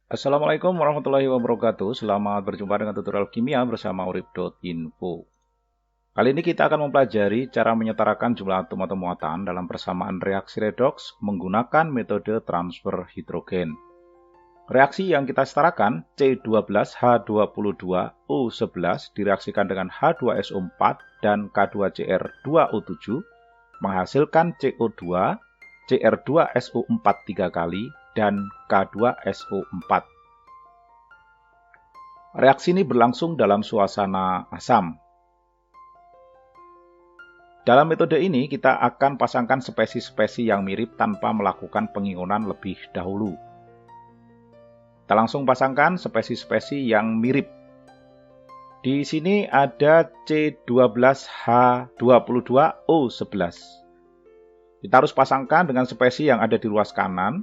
Assalamualaikum warahmatullahi wabarakatuh. Selamat berjumpa dengan tutorial kimia bersama urip.info. Kali ini kita akan mempelajari cara menyetarakan jumlah atom atau muatan dalam persamaan reaksi redoks menggunakan metode transfer hidrogen. Reaksi yang kita setarakan C12H22O11 direaksikan dengan H2SO4 dan K2Cr2O7 menghasilkan CO2, Cr2SO4 3 kali, dan K2SO4. Reaksi ini berlangsung dalam suasana asam. Dalam metode ini kita akan pasangkan spesies-spesies yang mirip tanpa melakukan pengionan lebih dahulu. Kita langsung pasangkan spesies-spesies yang mirip. Di sini ada C12H22O11. Kita harus pasangkan dengan spesies yang ada di ruas kanan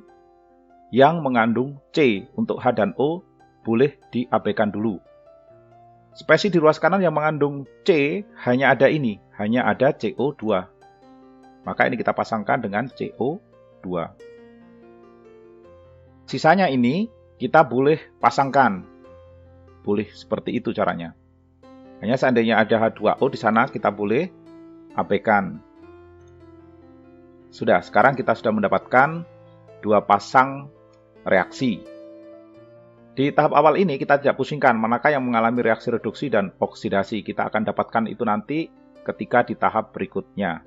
yang mengandung C. Untuk H dan O boleh diabaikan dulu. Spesies di ruas kanan yang mengandung C hanya ada ini, hanya ada CO2. Maka ini kita pasangkan dengan CO2. Sisanya ini kita boleh pasangkan. Boleh seperti itu caranya. Hanya seandainya ada H2O di sana kita boleh abaikan. Sudah, sekarang kita sudah mendapatkan dua pasang reaksi. Di tahap awal ini kita tidak pusingkan manakah yang mengalami reaksi reduksi dan oksidasi. Kita akan dapatkan itu nanti ketika di tahap berikutnya.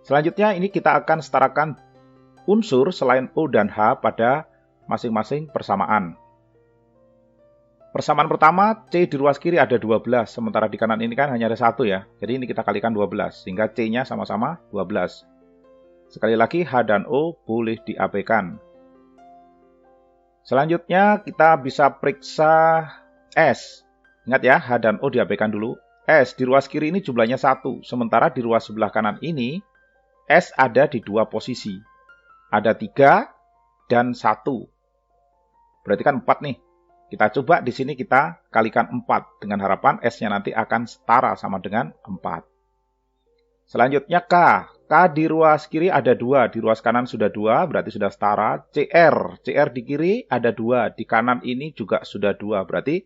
Selanjutnya ini kita akan setarakan unsur selain O dan H pada masing-masing persamaan. Persamaan pertama, C di ruas kiri ada 12, sementara di kanan ini kan hanya ada 1 ya. Jadi ini kita kalikan 12, sehingga C-nya sama-sama 12. Sekali lagi H dan O boleh diabaikan. Selanjutnya kita bisa periksa S. Ingat ya, H dan O diabaikan dulu. S di ruas kiri ini jumlahnya 1, sementara di ruas sebelah kanan ini S ada di dua posisi. Ada 3 dan 1. Berarti kan 4 nih. Kita coba di sini kita kalikan 4 dengan harapan S-nya nanti akan setara sama dengan 4. Selanjutnya K. K di ruas kiri ada 2, di ruas kanan sudah 2, berarti sudah setara. CR. CR di kiri ada 2, di kanan ini juga sudah 2, berarti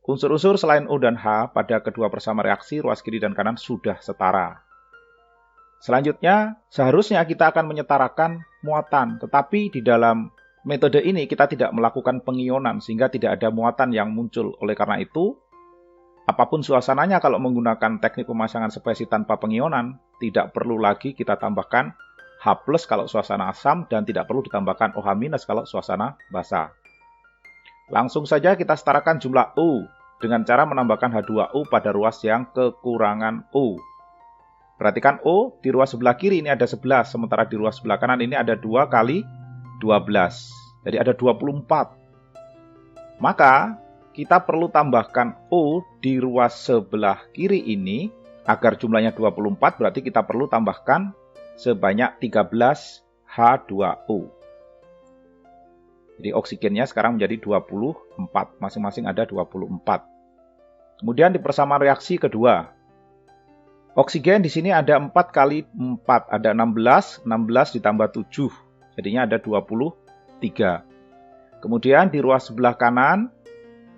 unsur-unsur selain O dan H pada kedua persama reaksi ruas kiri dan kanan sudah setara. Selanjutnya, seharusnya kita akan menyetarakan muatan, tetapi di dalam metode ini kita tidak melakukan pengionan sehingga tidak ada muatan yang muncul. Oleh karena itu, apapun suasananya kalau menggunakan teknik pemasangan spesies tanpa pengionan, tidak perlu lagi kita tambahkan H+ kalau suasana asam dan tidak perlu ditambahkan OH- kalau suasana basa. Langsung saja kita setarakan jumlah O dengan cara menambahkan H2O pada ruas yang kekurangan O. Perhatikan O di ruas sebelah kiri ini ada 11, sementara di ruas sebelah kanan ini ada 2 kali 12. Jadi ada 24. Maka kita perlu tambahkan O di ruas sebelah kiri ini agar jumlahnya 24, berarti kita perlu tambahkan sebanyak 13 H2O. Jadi oksigennya sekarang menjadi 24, masing-masing ada 24. Kemudian di persamaan reaksi kedua, oksigen di sini ada 4 kali 4, ada 16, 16 ditambah 7, jadinya ada 23. Kemudian di ruas sebelah kanan,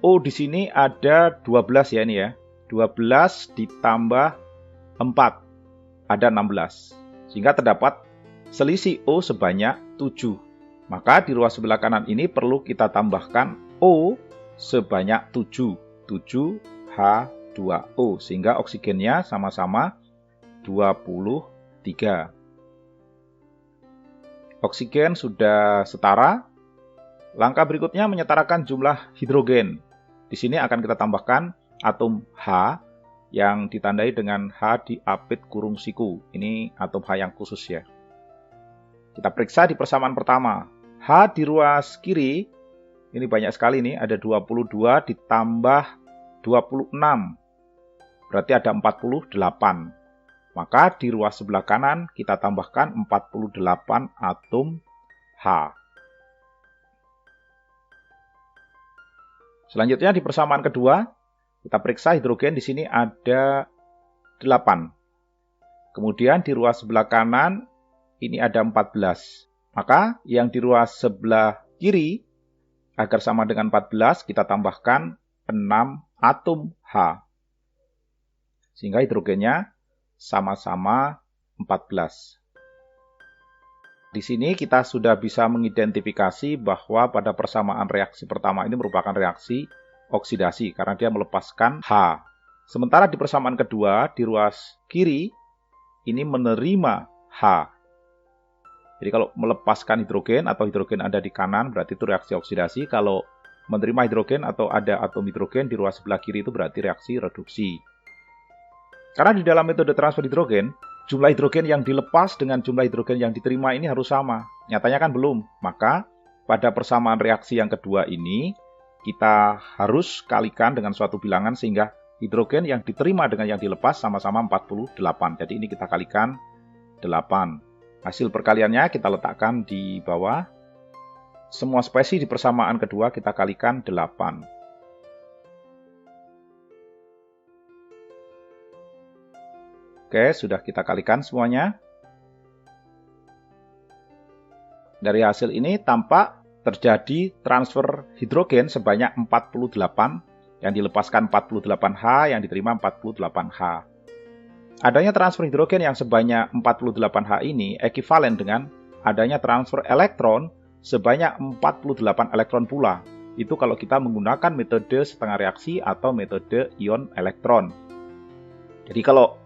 O di sini ada 12 ya ini ya. 12 ditambah 4, ada 16. Sehingga terdapat selisih O sebanyak 7. Maka di ruas sebelah kanan ini perlu kita tambahkan O sebanyak 7. 7 H2O. Sehingga oksigennya sama-sama 23. Oksigen sudah setara. Langkah berikutnya menyetarakan jumlah hidrogen. Di sini akan kita tambahkan atom H yang ditandai dengan H di apit kurung siku. Ini atom H yang khusus ya. Kita periksa di persamaan pertama. H di ruas kiri, ini banyak sekali nih, ada 22 ditambah 26. Berarti ada 48. Maka di ruas sebelah kanan kita tambahkan 48 atom H. Selanjutnya di persamaan kedua, kita periksa hidrogen di sini ada 8. Kemudian di ruas sebelah kanan ini ada 14. Maka yang di ruas sebelah kiri agar sama dengan 14, kita tambahkan 6 atom H. Sehingga hidrogennya sama-sama 14. Di sini kita sudah bisa mengidentifikasi bahwa pada persamaan reaksi pertama ini merupakan reaksi oksidasi karena dia melepaskan H. Sementara di persamaan kedua di ruas kiri ini menerima H. Jadi kalau melepaskan hidrogen atau hidrogen ada di kanan berarti itu reaksi oksidasi. Kalau menerima hidrogen atau ada atom hidrogen di ruas sebelah kiri itu berarti reaksi reduksi. Karena di dalam metode transfer hidrogen, jumlah hidrogen yang dilepas dengan jumlah hidrogen yang diterima ini harus sama. Nyatanya kan belum. Maka pada persamaan reaksi yang kedua ini, kita harus kalikan dengan suatu bilangan sehingga hidrogen yang diterima dengan yang dilepas sama-sama 48. Jadi ini kita kalikan 8. Hasil perkaliannya kita letakkan di bawah. Semua spesi di persamaan kedua kita kalikan 8. Oke, sudah kita kalikan semuanya. Dari hasil ini tampak terjadi transfer hidrogen sebanyak 48, yang dilepaskan 48H, yang diterima 48H. Adanya transfer hidrogen yang sebanyak 48H ini ekivalen dengan adanya transfer elektron sebanyak 48 elektron pula. Itu kalau kita menggunakan metode setengah reaksi atau metode ion elektron. Jadi kalau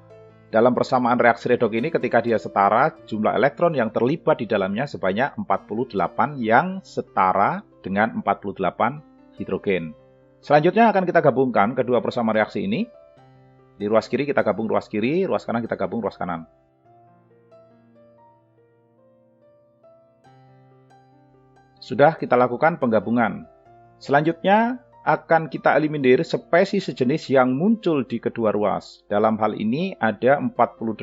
dalam persamaan reaksi redoks ini ketika dia setara, jumlah elektron yang terlibat di dalamnya sebanyak 48 yang setara dengan 48 hidrogen. Selanjutnya akan kita gabungkan kedua persamaan reaksi ini. Di ruas kiri kita gabung ruas kiri, ruas kanan kita gabung ruas kanan. Sudah kita lakukan penggabungan. Selanjutnya akan kita eliminir spesi sejenis yang muncul di kedua ruas. Dalam hal ini ada 48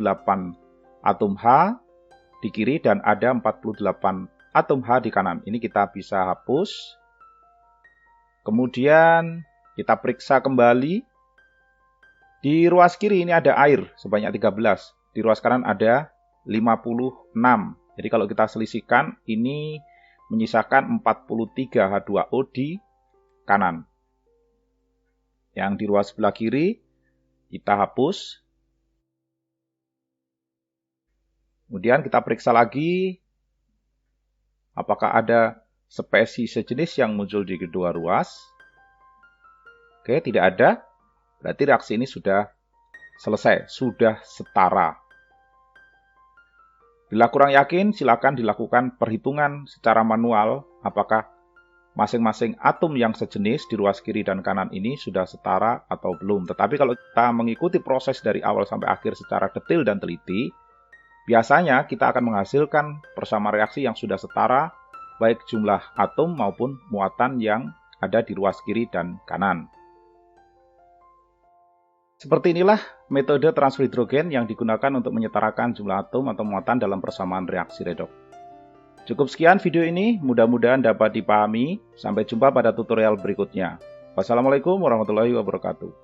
atom H di kiri dan ada 48 atom H di kanan. Ini kita bisa hapus. Kemudian kita periksa kembali. Di ruas kiri ini ada air sebanyak 13. Di ruas kanan ada 56. Jadi kalau kita selisihkan ini menyisakan 43 H2O di kanan. Yang di ruas sebelah kiri kita hapus. Kemudian kita periksa lagi apakah ada spesi sejenis yang muncul di kedua ruas. Oke, tidak ada. Berarti reaksi ini sudah selesai, sudah setara. Bila kurang yakin, silakan dilakukan perhitungan secara manual apakah masing-masing atom yang sejenis di ruas kiri dan kanan ini sudah setara atau belum. Tetapi kalau kita mengikuti proses dari awal sampai akhir secara detail dan teliti, biasanya kita akan menghasilkan persamaan reaksi yang sudah setara, baik jumlah atom maupun muatan yang ada di ruas kiri dan kanan. Seperti inilah metode transfer hidrogen yang digunakan untuk menyetarakan jumlah atom atau muatan dalam persamaan reaksi redoks. Cukup sekian video ini, mudah-mudahan dapat dipahami. Sampai jumpa pada tutorial berikutnya. Wassalamualaikum warahmatullahi wabarakatuh.